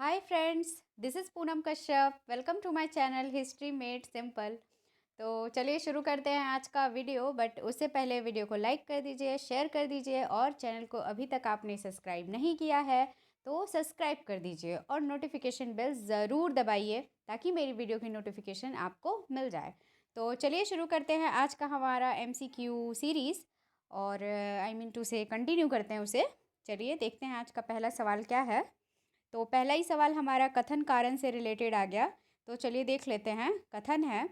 Hi friends, this is Poonam Kashyap. Welcome to my channel history made simple. तो चलिए शुरू करते हैं आज का वीडियो। बट उससे पहले वीडियो को लाइक कर दीजिए, शेयर कर दीजिए और चैनल को अभी तक आपने सब्सक्राइब नहीं किया है तो सब्सक्राइब कर दीजिए और नोटिफिकेशन बेल ज़रूर दबाइए ताकि मेरी वीडियो की नोटिफिकेशन आपको मिल जाए। तो चलिए शुरू करते हैं आज का हमारा MCQ सीरीज़ और आई मीन टू से कंटिन्यू करते हैं उसे। चलिए देखते हैं आज का पहला सवाल क्या है। तो पहला ही सवाल हमारा कथन कारण से रिलेटेड आ गया। तो चलिए देख लेते हैं। कथन है,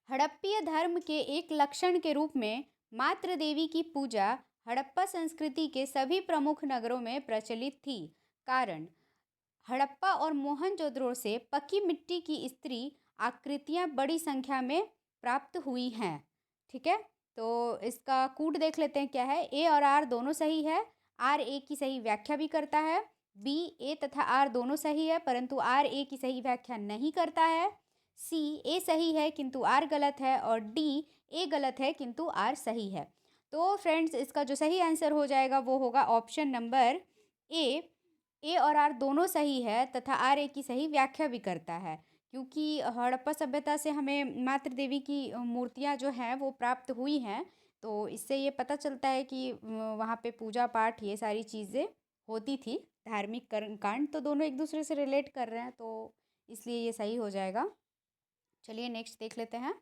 हड़प्पीय धर्म के एक लक्षण के रूप में मातृ देवी की पूजा हड़प्पा संस्कृति के सभी प्रमुख नगरों में प्रचलित थी। कारण, हड़प्पा और मोहनजोदड़ो से पक्की मिट्टी की स्त्री आकृतियां बड़ी संख्या में प्राप्त हुई हैं। ठीक है, तो इसका कूट देख लेते हैं क्या है। ए और आर दोनों सही है। आर ए की सही व्याख्या भी करता है। बी, ए तथा आर दोनों सही है परंतु आर ए की सही व्याख्या नहीं करता है। सी, ए सही है किंतु आर गलत है। और डी, ए गलत है किंतु आर सही है। तो फ्रेंड्स, इसका जो सही आंसर हो जाएगा वो होगा ऑप्शन नंबर ए। ए और आर दोनों सही है तथा आर ए की सही व्याख्या भी करता है, क्योंकि हड़प्पा सभ्यता से हमें मातृ देवी की मूर्तियां जो हैं वो प्राप्त हुई हैं। तो इससे ये पता चलता है कि वहाँ पे पूजा पाठ ये सारी चीज़ें होती थी। धार्मिक कर्म कांड तो दोनों एक दूसरे से रिलेट कर रहे हैं, तो इसलिए ये सही हो जाएगा। चलिए नेक्स्ट देख लेते हैं।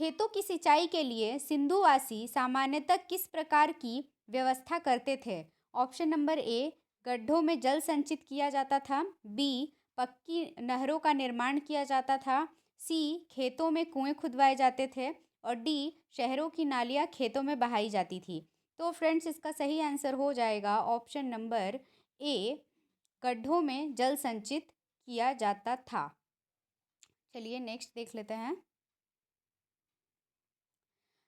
खेतों की सिंचाई के लिए सिंधुवासी सामान्यतः किस प्रकार की व्यवस्था करते थे? ऑप्शन नंबर ए, गड्ढों में जल संचित किया जाता था। बी, पक्की नहरों का निर्माण किया जाता था। सी, खेतों में कुएं खुदवाए जाते थे। और डी, शहरों की नालियां खेतों में बहाई जाती थी। तो फ्रेंड्स, इसका सही आंसर हो जाएगा ऑप्शन नंबर ए, गड्ढों में जल संचित किया जाता था। चलिए नेक्स्ट देख लेते हैं।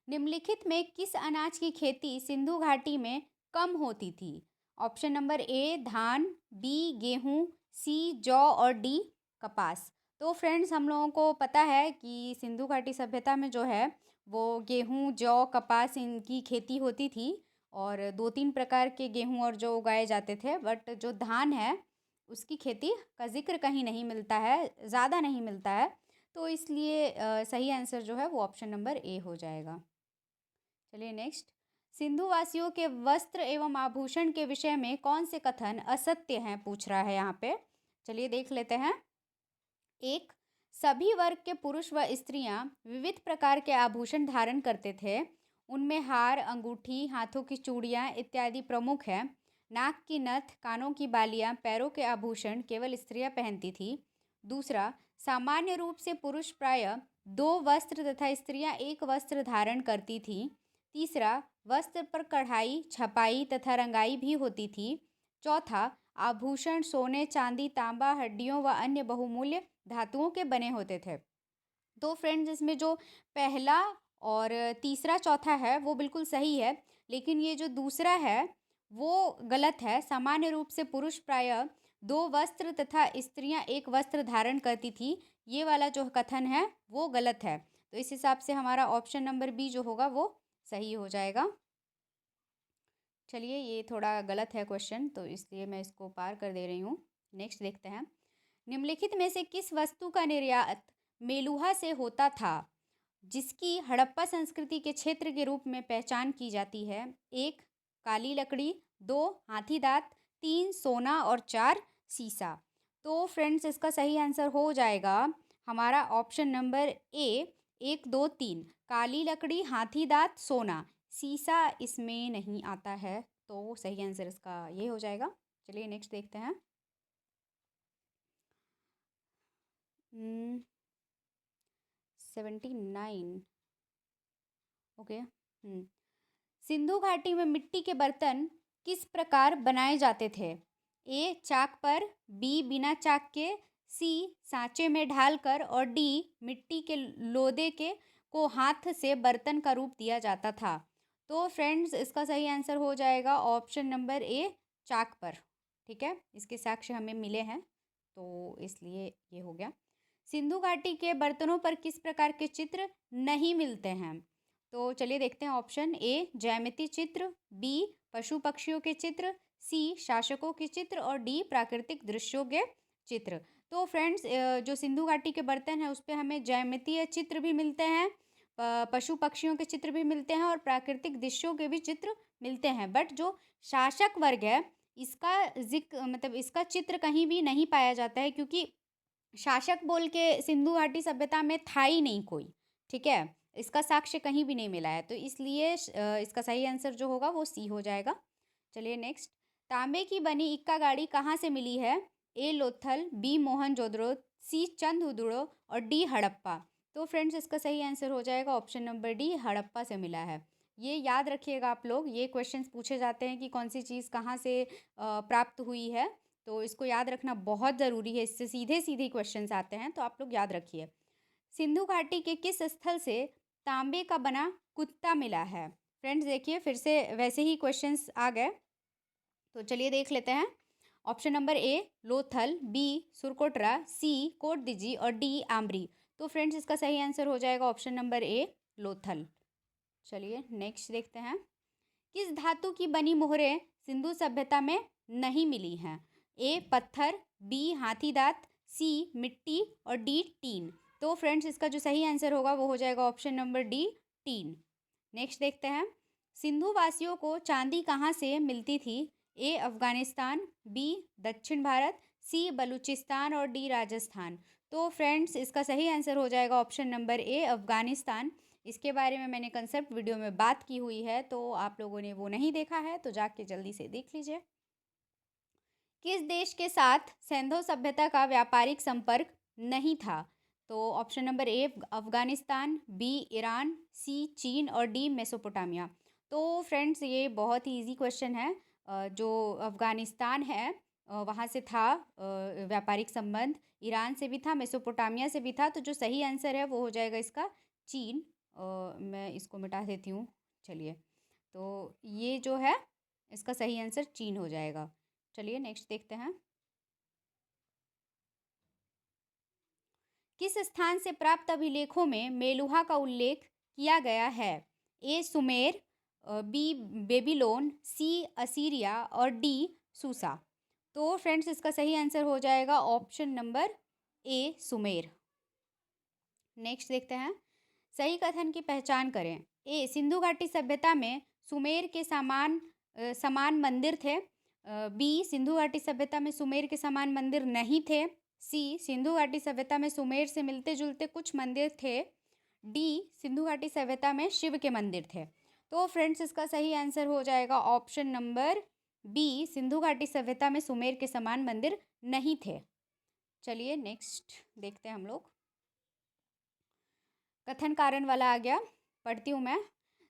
निम्नलिखित में किस अनाज की खेती सिंधु घाटी में कम होती थी? ऑप्शन नंबर ए, धान। बी, गेहूं। सी, जौ। और डी, कपास। तो फ्रेंड्स, हम लोगों को पता है कि सिंधु घाटी सभ्यता में जो है वो गेहूं, जौ, कपास इनकी खेती होती थी। और दो तीन प्रकार के गेहूं और जौ उगाए जाते थे। बट जो धान है उसकी खेती का जिक्र कहीं नहीं मिलता है, ज़्यादा नहीं मिलता है। तो इसलिए सही आंसर जो है वो ऑप्शन नंबर ए हो जाएगा। चलिए नेक्स्ट। सिंधु वासियों के वस्त्र एवं आभूषण के विषय में कौन से कथन असत्य हैं, पूछ रहा है यहाँ पे। चलिए देख लेते हैं। एक, सभी वर्ग के पुरुष व स्त्रियां विविध प्रकार के आभूषण धारण करते थे। उनमें हार, अंगूठी, हाथों की चूड़ियां इत्यादि प्रमुख हैं। नाक की नथ, कानों की बालियां, पैरों के आभूषण केवल स्त्रियां पहनती थी। दूसरा, सामान्य रूप से पुरुष प्रायः दो वस्त्र तथा स्त्रियां एक वस्त्र धारण करती थीं। तीसरा, वस्त्र पर कढ़ाई, छपाई तथा रंगाई भी होती थी। चौथा, आभूषण सोने, चांदी, तांबा, हड्डियों व अन्य बहुमूल्य धातुओं के बने होते थे। तो फ्रेंड्स, इसमें जो पहला और तीसरा चौथा है वो बिल्कुल सही है, लेकिन ये जो दूसरा है वो गलत है। सामान्य रूप से पुरुष प्रायः दो वस्त्र तथा स्त्रियां एक वस्त्र धारण करती थी, ये वाला जो कथन है वो गलत है। तो इस हिसाब से हमारा ऑप्शन नंबर बी जो होगा वो सही हो जाएगा। चलिए, ये थोड़ा गलत है क्वेश्चन, तो इसलिए मैं इसको पार कर दे रही हूँ। नेक्स्ट देखते हैं। निम्नलिखित में से किस वस्तु का निर्यात मेलुहा से होता था जिसकी हड़प्पा संस्कृति के क्षेत्र के रूप में पहचान की जाती है? एक, काली लकड़ी। दो, हाथी दांत। तीन, सोना। और चार, सीसा। तो फ्रेंड्स, इसका सही आंसर हो जाएगा हमारा ऑप्शन नंबर ए, एक, दो, तीन। काली लकड़ी, हाथी दांत, सोना। सीसा इसमें नहीं आता है, तो सही आंसर इसका ये हो जाएगा। चलिए नेक्स्ट देखते हैं। 79। ओके। सिंधु घाटी में मिट्टी के बर्तन किस प्रकार बनाए जाते थे? ए, चाक पर। बी, बिना चाक के। सी, सांचे में ढालकर। और डी, मिट्टी के लोदे के को हाथ से बर्तन का रूप दिया जाता था। तो फ्रेंड्स, इसका सही आंसर हो जाएगा ऑप्शन नंबर ए, चाक पर। ठीक है, इसके साक्ष्य हमें मिले हैं, तो इसलिए ये हो गया। सिंधु घाटी के बर्तनों पर किस प्रकार के चित्र नहीं मिलते हैं? तो चलिए देखते हैं। ऑप्शन ए, ज्यामिति चित्र। बी, पशु पक्षियों के चित्र। सी शासकों के चित्र और डी प्राकृतिक दृश्यों के चित्र। तो फ्रेंड्स जो सिंधु घाटी के बर्तन हैं उस पे हमें ज्यामितीय चित्र भी मिलते हैं, पशु पक्षियों के चित्र भी मिलते हैं और प्राकृतिक दृश्यों के भी चित्र मिलते हैं। बट जो शासक वर्ग है इसका जिक्र मतलब इसका चित्र कहीं भी नहीं पाया जाता है, क्योंकि शासक बोल के सिंधु घाटी सभ्यता में था ही नहीं कोई। ठीक है, इसका साक्ष्य कहीं भी नहीं मिला है, तो इसलिए इसका सही आंसर जो होगा वो सी हो जाएगा। चलिए नेक्स्ट, तांबे की बनी इक्का गाड़ी कहाँ से मिली है? ए लोथल, बी मोहनजोदड़ो, सी चंद्रहुदड़ो और डी हड़प्पा। तो फ्रेंड्स इसका सही आंसर हो जाएगा ऑप्शन नंबर डी, हड़प्पा से मिला है। ये याद रखिएगा आप लोग, ये क्वेश्चंस पूछे जाते हैं कि कौन सी चीज़ कहाँ से प्राप्त हुई है, तो इसको याद रखना बहुत ज़रूरी है, इससे सीधे सीधे क्वेश्चंस आते हैं, तो आप लोग याद रखिए। सिंधु घाटी के किस स्थल से तांबे का बना कुत्ता मिला है? फ्रेंड्स देखिए फिर से वैसे ही क्वेश्चंस आ गए, तो चलिए देख लेते हैं। Option number A Lothal, B Surkotada, C Kot Diji और डी आमरी। तो फ्रेंड्स इसका सही आंसर हो जाएगा ऑप्शन नंबर ए लोथल। चलिए नेक्स्ट देखते हैं, किस धातु की बनी मोहरें सिंधु सभ्यता में नहीं मिली हैं? ए पत्थर, बी हाथी दांत, सी मिट्टी और डी टीन। तो फ्रेंड्स इसका जो सही आंसर होगा वो हो जाएगा option number D tin. Next देखते हैं, सिंधु वासियों को चांदी कहाँ से मिलती थी? ए अफगानिस्तान, बी दक्षिण भारत, सी बलूचिस्तान और डी राजस्थान। तो फ्रेंड्स इसका सही आंसर हो जाएगा ऑप्शन नंबर ए अफगानिस्तान। इसके बारे में मैंने कंसेप्ट वीडियो में बात की हुई है, तो आप लोगों ने वो नहीं देखा है तो जाके जल्दी से देख लीजिए। किस देश के साथ सिंधु सभ्यता का व्यापारिक संपर्क नहीं था? तो option number A Afghanistan, B Iran, C चीन और डी मेसोपोटामिया। तो फ्रेंड्स ये बहुत ही इजी क्वेश्चन है। जो अफगानिस्तान है वहाँ से था व्यापारिक संबंध, ईरान से भी था, मेसोपोटामिया से भी था, तो जो सही आंसर है वो हो जाएगा इसका चीन। मैं इसको मिटा देती हूँ। चलिए, तो ये जो है इसका सही आंसर चीन हो जाएगा। चलिए नेक्स्ट देखते हैं, किस स्थान से प्राप्त अभिलेखों में मेलुहा का उल्लेख किया गया है? ए सुमेर, बी बेबीलोन, सी असीरिया और डी सूसा। तो फ्रेंड्स इसका सही आंसर हो जाएगा ऑप्शन नंबर ए सुमेर। नेक्स्ट देखते हैं, सही कथन की पहचान करें। ए सिंधु घाटी सभ्यता में सुमेर के समान मंदिर थे, बी सिंधु घाटी सभ्यता में सुमेर के समान मंदिर नहीं थे, सी सिंधु घाटी सभ्यता में सुमेर से मिलते जुलते कुछ मंदिर थे, डी सिंधु घाटी सभ्यता में शिव के मंदिर थे। तो फ्रेंड्स इसका सही आंसर हो जाएगा ऑप्शन नंबर बी, सिंधु घाटी सभ्यता में सुमेर के समान मंदिर नहीं थे। चलिए नेक्स्ट देखते हैं हम लोग, कथन कारण वाला आ गया, पढ़ती हूँ मैं।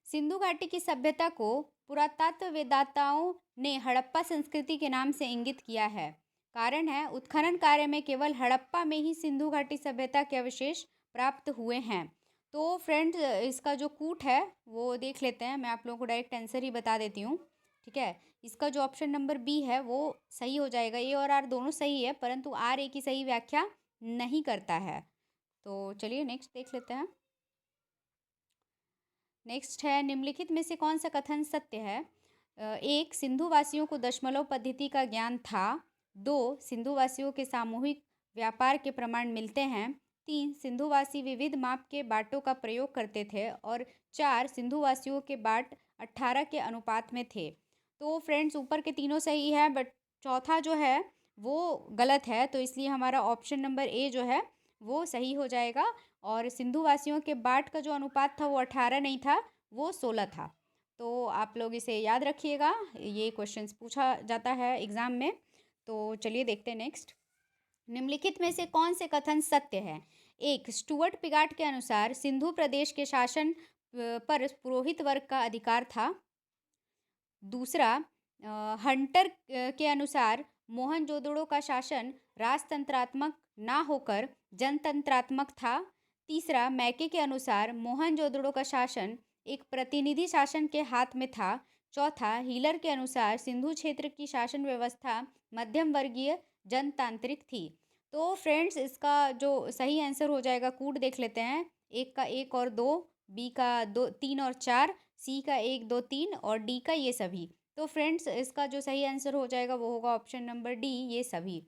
सिंधु घाटी की सभ्यता को पुरातत्व वेदाताओं ने हड़प्पा संस्कृति के नाम से इंगित किया है। कारण है, उत्खनन कार्य में केवल हड़प्पा में ही सिंधु घाटी सभ्यता के अवशेष प्राप्त हुए हैं। तो फ्रेंड्स इसका जो कूट है वो देख लेते हैं, मैं आप लोगों को डायरेक्ट आंसर ही बता देती हूँ। ठीक है, इसका जो ऑप्शन नंबर बी है वो सही हो जाएगा। ए और आर दोनों सही है, परंतु आर ए की सही व्याख्या नहीं करता है। तो चलिए नेक्स्ट देख लेते हैं। नेक्स्ट है, निम्नलिखित में से कौन सा कथन सत्य है? एक, सिंधु वासियों को दशमलव पद्धति का ज्ञान था। दो, सिंधु वासियों के सामूहिक व्यापार के प्रमाण मिलते हैं। तीन, सिंधुवासी विविध माप के बाटों का प्रयोग करते थे। और चार, सिंधुवासियों के बाट 18 के अनुपात में थे। तो फ्रेंड्स ऊपर के तीनों सही है, बट चौथा जो है वो गलत है, तो इसलिए हमारा ऑप्शन नंबर ए जो है वो सही हो जाएगा। और सिंधुवासियों के बाट का जो अनुपात था वो 18 नहीं था, वो 16 था। तो आप लोग इसे याद रखिएगा, ये क्वेश्चंस पूछा जाता है एग्ज़ाम में। तो चलिए देखते हैं नेक्स्ट, निम्नलिखित में से कौन से कथन सत्य है? एक, स्टुअर्ट पिगाट के अनुसार सिंधु प्रदेश के शासन पर पुरोहित वर्ग का अधिकार था। दूसरा, हंटर के अनुसार मोहनजोदड़ो का शासन राजतंत्रात्मक ना होकर जनतंत्रात्मक था। तीसरा, मैके के अनुसार मोहनजोदड़ो का शासन एक प्रतिनिधि शासन के हाथ में था। चौथा, हीलर के अनुसार सिंधु क्षेत्र की शासन व्यवस्था मध्यम वर्गीय जनतांत्रिक थी। तो फ्रेंड्स इसका जो सही आंसर हो जाएगा, कूट देख लेते हैं। एक का एक और दो, बी का दो तीन और चार, सी का एक दो तीन और डी का ये सभी। तो फ्रेंड्स इसका जो सही आंसर हो जाएगा वो होगा ऑप्शन नंबर डी, ये सभी।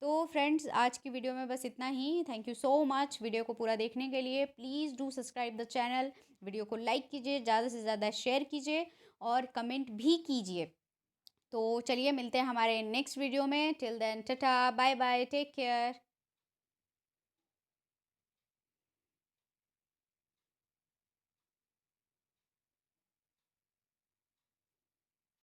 तो फ्रेंड्स आज की वीडियो में बस इतना ही। Thank you so much video को पूरा देखने के लिए। Please do subscribe the channel. Video को लाइक कीजिए, ज़्यादा से ज़्यादा शेयर कीजिए और कमेंट भी कीजिए। तो चलिए मिलते हैं हमारे नेक्स्ट वीडियो में। Till then tata, bye bye, take care.